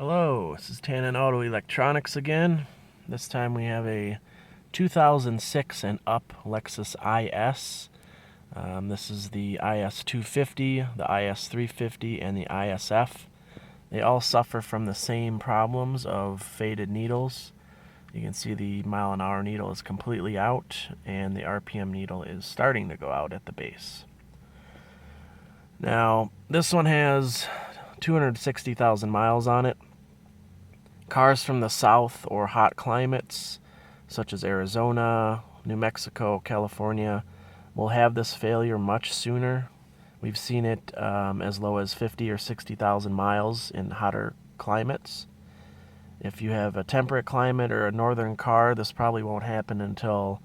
Hello, this is Tanin Auto Electronix again. This time we have a 2006 and up Lexus IS. This is the IS250, the IS350, and the ISF. They all suffer from the same problems of faded needles. You can see the mile an hour needle is completely out, and the RPM needle is starting to go out at the base. Now, this one has 260,000 miles on it. Cars from the south or hot climates, such as Arizona, New Mexico, California, will have this failure much sooner. We've seen it as low as 50 or 60,000 miles in hotter climates. If you have a temperate climate or a northern car, this probably won't happen until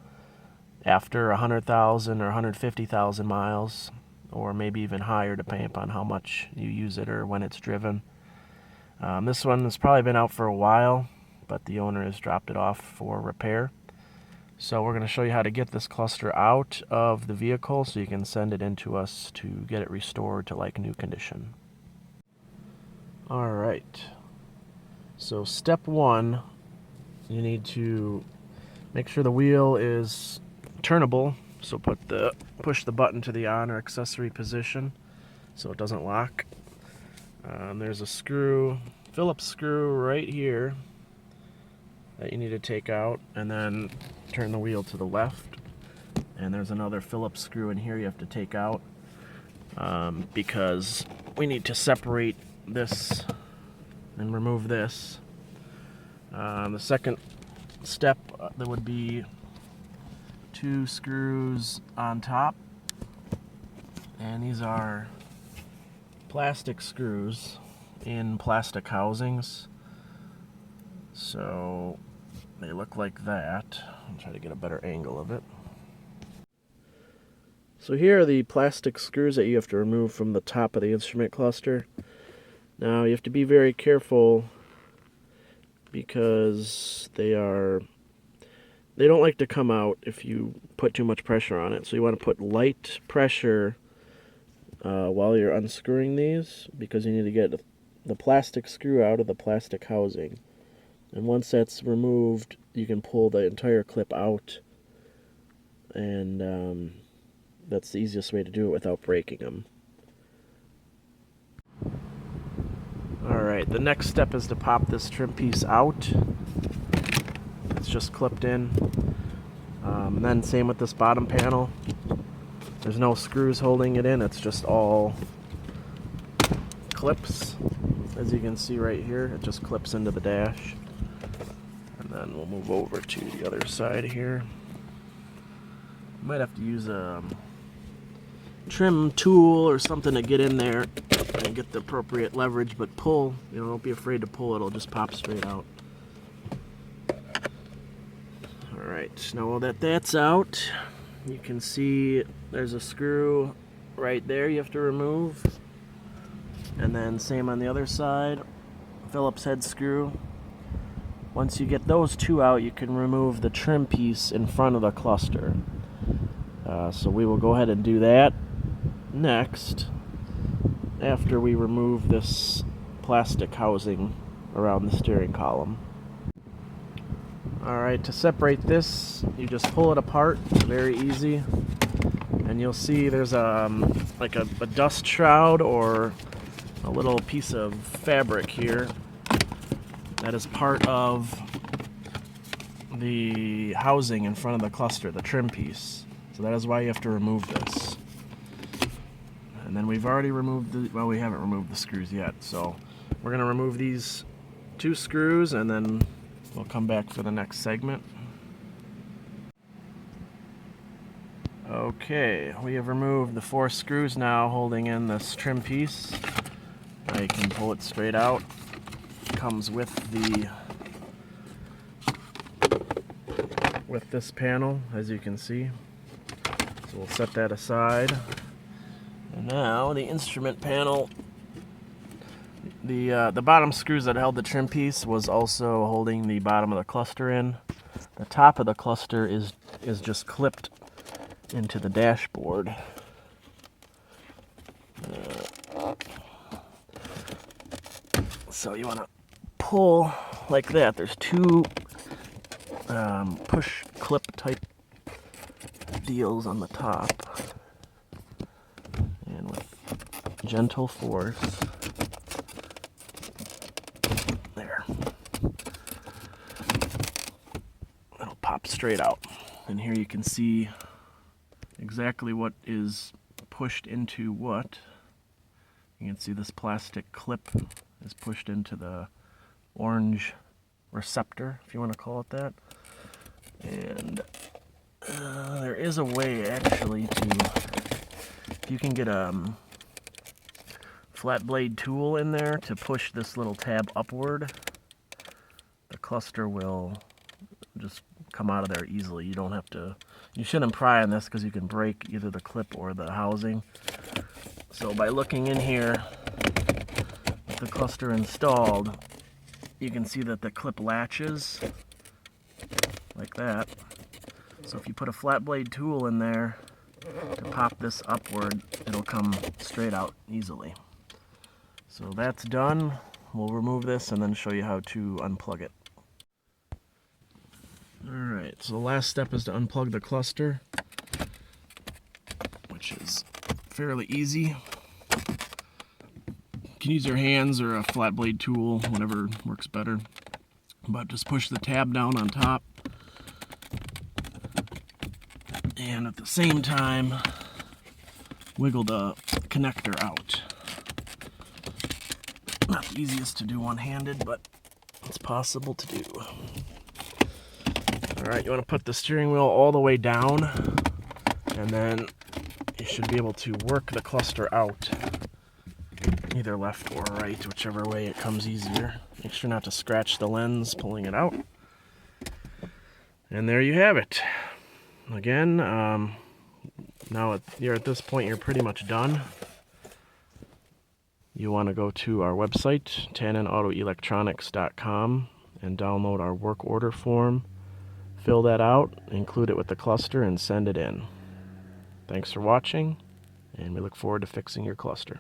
after 100,000 or 150,000 miles, or maybe even higher depending upon how much you use it or when it's driven. This one has probably been out for a while, but the owner has dropped it off for repair. So we're going to show you how to get this cluster out of the vehicle so you can send it in to us to get it restored to like new condition. Alright, so step one, you need to make sure the wheel is turnable. So push the button to the on or accessory position so it doesn't lock. There's a screw, Phillips screw right here that you need to take out, and then turn the wheel to the left. And there's another Phillips screw in here you have to take out because we need to separate this and remove this. The second step, there would be two screws on top, and these are plastic screws in plastic housings, so they look like that. I'll try to get a better angle of it. So here are the plastic screws that you have to remove from the top of the instrument cluster. Now you have to be very careful because they don't like to come out if you put too much pressure on it. So you want to put light pressure while you're unscrewing these, because you need to get the plastic screw out of the plastic housing. And once that's removed, you can pull the entire clip out, and that's the easiest way to do it without breaking them. Alright, the next step is to pop this trim piece out. It's just clipped in. And then same with this bottom panel. There's no screws holding it in, it's just all clips. As you can see right here, it just clips into the dash. And then we'll move over to the other side here. Might have to use a trim tool or something to get in there and get the appropriate leverage, but pull, don't be afraid to pull, it'll just pop straight out. Alright, now that that's out, you can see there's a screw right there you have to remove. And then same on the other side, Phillips head screw. Once you get those two out, you can remove the trim piece in front of the cluster. So we will go ahead and do that next, after we remove this plastic housing around the steering column. Alright, to separate this, you just pull it apart, very easy. And you'll see there's like a dust shroud or a little piece of fabric here that is part of the housing in front of the cluster, the trim piece. So that is why you have to remove this. And then we've already removed well, we haven't removed the screws yet, so we're going to remove these two screws and then we'll come back for the next segment. Okay, we have removed the four screws now holding in this trim piece. Now you can pull it straight out. It comes with this panel, as you can see. So we'll set that aside. And now the instrument panel. The bottom screws that held the trim piece was also holding the bottom of the cluster in. The top of the cluster is just clipped into the dashboard. So you want to pull like that. There's two push clip type deals on the top, and with gentle force, there, it'll pop straight out. And here you can see exactly what is pushed into what. You can see this plastic clip is pushed into the orange receptor, if you want to call it that. And there is a way actually to, if you can get a flat blade tool in there to push this little tab upward, the cluster will just come out of there easily. You don't have to, you shouldn't pry on this because you can break either the clip or the housing. So by looking in here with the cluster installed, you can see that the clip latches like that. So if you put a flat blade tool in there to pop this upward, it'll come straight out easily. So that's done. We'll remove this and then show you how to unplug it. Alright, so the last step is to unplug the cluster, which is fairly easy. You can use your hands or a flat blade tool, whatever works better. But just push the tab down on top, and at the same time wiggle the connector out. Not the easiest to do one-handed, but it's possible to do. Alright, you want to put the steering wheel all the way down, and then you should be able to work the cluster out, either left or right, whichever way it comes easier. Make sure not to scratch the lens pulling it out. And there you have it. Again, now you're at this point, you're pretty much done. You want to go to our website, taninautoelectronix.com, and download our work order form. Fill that out, include it with the cluster, and send it in. Thanks for watching, and we look forward to fixing your cluster.